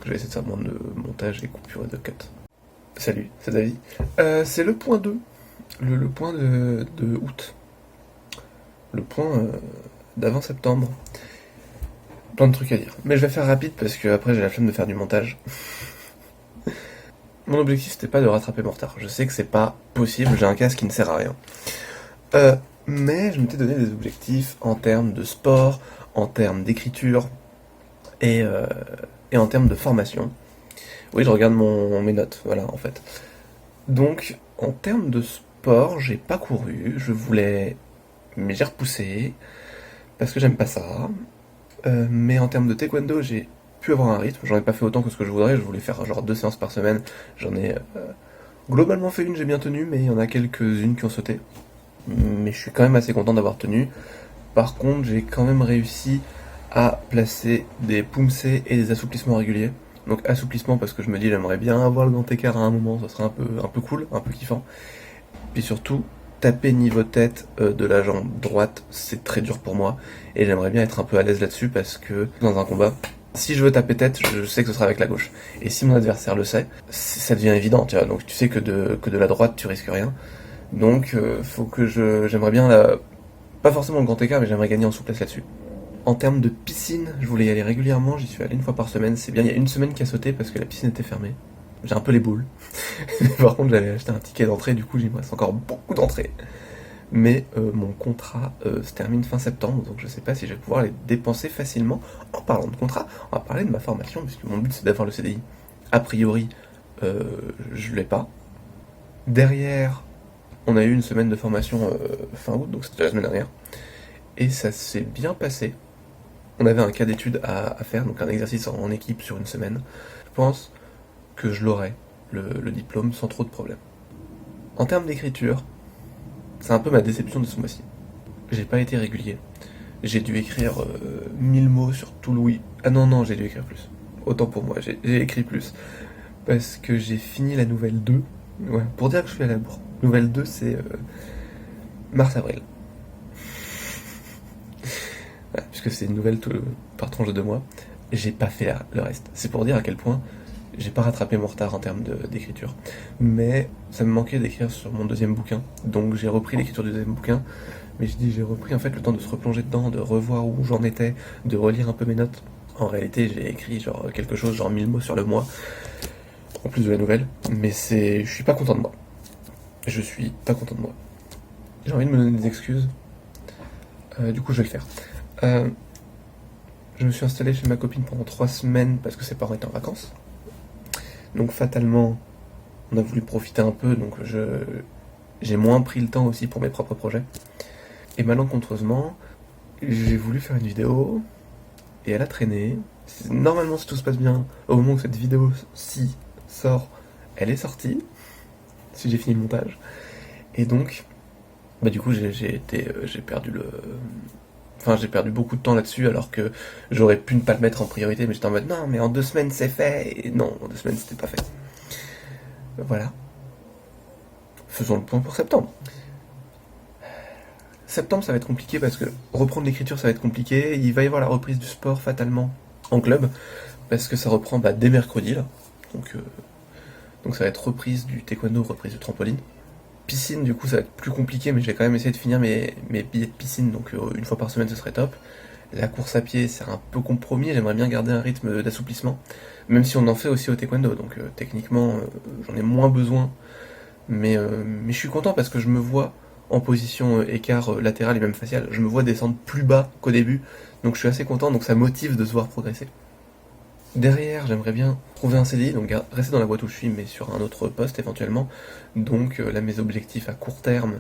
Je vais essayer de faire moins de montage et coupure et de cut. Salut, c'est David. C'est le point 2, le point de août. Le point d'avant septembre. Plein de trucs à dire. Mais je vais faire rapide parce que après j'ai la flemme de faire du montage. Mon objectif c'était pas de rattraper mon retard. Je sais que c'est pas possible, j'ai un casque qui ne sert à rien. Mais je m'étais donné des objectifs en termes de sport, en termes d'écriture et en termes de formation. Oui, je regarde mes notes, voilà en fait. Donc, en termes de sport, j'ai pas couru, mais j'ai repoussé, parce que j'aime pas ça. Mais en termes de taekwondo, j'ai pu avoir un rythme, j'en ai pas fait autant que ce que je voulais faire genre 2 séances par semaine. J'en ai globalement fait une, j'ai bien tenu, mais il y en a quelques-unes qui ont sauté. Mais je suis quand même assez content d'avoir tenu. Par contre, j'ai quand même réussi à placer des poumsés et des assouplissements réguliers. Donc assouplissement parce que je me dis j'aimerais bien avoir le grand écart à un moment, ça serait un peu cool, un peu kiffant. Puis surtout, taper niveau tête de la jambe droite, c'est très dur pour moi. Et j'aimerais bien être un peu à l'aise là-dessus parce que dans un combat, si je veux taper tête, je sais que ce sera avec la gauche. Et si mon adversaire le sait, ça devient évident, tu vois. Donc tu sais que de la droite, tu risques rien. Donc faut que j'aimerais bien, pas forcément le grand écart, mais j'aimerais gagner en souplesse là-dessus. En termes de piscine, je voulais y aller régulièrement, j'y suis allé une fois par semaine, c'est bien, il y a une semaine qui a sauté parce que la piscine était fermée. J'ai un peu les boules. Par contre, j'avais acheté un ticket d'entrée, du coup, il me reste encore beaucoup d'entrées. Mais mon contrat se termine fin septembre, donc je sais pas si je vais pouvoir les dépenser facilement. En parlant de contrat, on va parler de ma formation, puisque mon but c'est d'avoir le CDI. A priori, je l'ai pas. Derrière, on a eu une semaine de formation fin août, donc c'était la semaine dernière. Et ça s'est bien passé. On avait un cas d'étude à faire, donc un exercice en équipe sur une semaine. Je pense que je l'aurai, le diplôme, sans trop de problèmes. En termes d'écriture, c'est un peu ma déception de ce mois-ci. J'ai pas été régulier. J'ai dû écrire 1000 mots sur tout Louis. Ah non, j'ai dû écrire plus. Autant pour moi, j'ai écrit plus. Parce que j'ai fini la nouvelle 2. Ouais, pour dire que je suis à la bourre. Nouvelle 2, c'est mars-avril. Voilà, puisque c'est une nouvelle par tranche de 2 mois. J'ai pas fait le reste. C'est pour dire à quel point j'ai pas rattrapé mon retard en termes d'écriture. Mais ça me manquait d'écrire sur mon deuxième bouquin. Donc j'ai repris l'écriture du deuxième bouquin. Mais je dis j'ai repris en fait le temps de se replonger dedans, de revoir où j'en étais, de relire un peu mes notes. En réalité, j'ai écrit genre quelque chose, genre 1000 mots sur le mois, en plus de la nouvelle. Mais je suis pas content de moi. Je suis pas content de moi. J'ai envie de me donner des excuses. Du coup, je vais le faire. Je me suis installé chez ma copine pendant 3 semaines parce que ses parents étaient en vacances. Donc fatalement, on a voulu profiter un peu, donc j'ai moins pris le temps aussi pour mes propres projets. Et malencontreusement, j'ai voulu faire une vidéo, et elle a traîné. Normalement, si tout se passe bien, au moment où cette vidéo-ci sort, elle est sortie, si j'ai fini le montage. Et donc, bah du coup, j'ai perdu j'ai perdu beaucoup de temps là-dessus, alors que j'aurais pu ne pas le mettre en priorité, mais j'étais en mode non, mais en 2 semaines c'est fait, et non, en 2 semaines c'était pas fait. Voilà. Faisons le point pour septembre. Septembre, ça va être compliqué parce que reprendre l'écriture, ça va être compliqué. Il va y avoir la reprise du sport, fatalement, en club, parce que ça reprend dès mercredi, là. Donc ça va être reprise du taekwondo, reprise du trampoline. Piscine, du coup, ça va être plus compliqué, mais je vais quand même essayer de finir mes billets de piscine, donc une fois par semaine, ce serait top. La course à pied, c'est un peu compromis, j'aimerais bien garder un rythme d'assouplissement, même si on en fait aussi au taekwondo, donc techniquement, j'en ai moins besoin. Mais je suis content parce que je me vois en position écart latéral et même facial. Je me vois descendre plus bas qu'au début, donc je suis assez content, donc ça motive de se voir progresser. Derrière, j'aimerais bien trouver un CDI, donc rester dans la boîte où je suis, mais sur un autre poste éventuellement. Donc là, mes objectifs à court terme,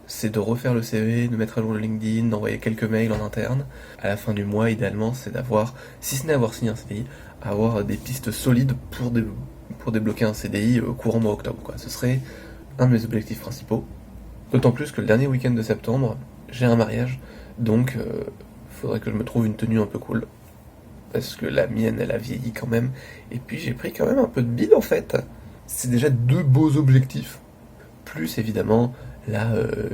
c'est de refaire le CV, de mettre à jour le LinkedIn, d'envoyer quelques mails en interne. À la fin du mois, idéalement, c'est d'avoir, si ce n'est avoir signé un CDI, avoir des pistes solides pour débloquer un CDI courant mois octobre, quoi. Ce serait un de mes objectifs principaux. D'autant plus que le dernier week-end de septembre, j'ai un mariage, donc faudrait que je me trouve une tenue un peu cool. Parce que la mienne, elle a vieilli quand même. Et puis j'ai pris quand même un peu de bide en fait. C'est déjà 2 beaux objectifs. Plus évidemment la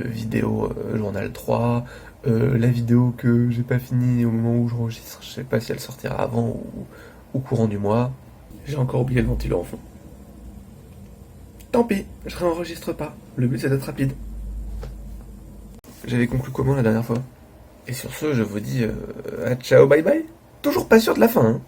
vidéo journal 3, la vidéo que j'ai pas finie au moment où j'enregistre. Je sais pas si elle sortira avant ou au courant du mois. J'ai encore oublié le ventilo en fond. Tant pis, je réenregistre pas. Le but c'est d'être rapide. J'avais conclu comment la dernière fois? Et sur ce, je vous dis ciao bye bye. Toujours pas sûr de la fin, hein.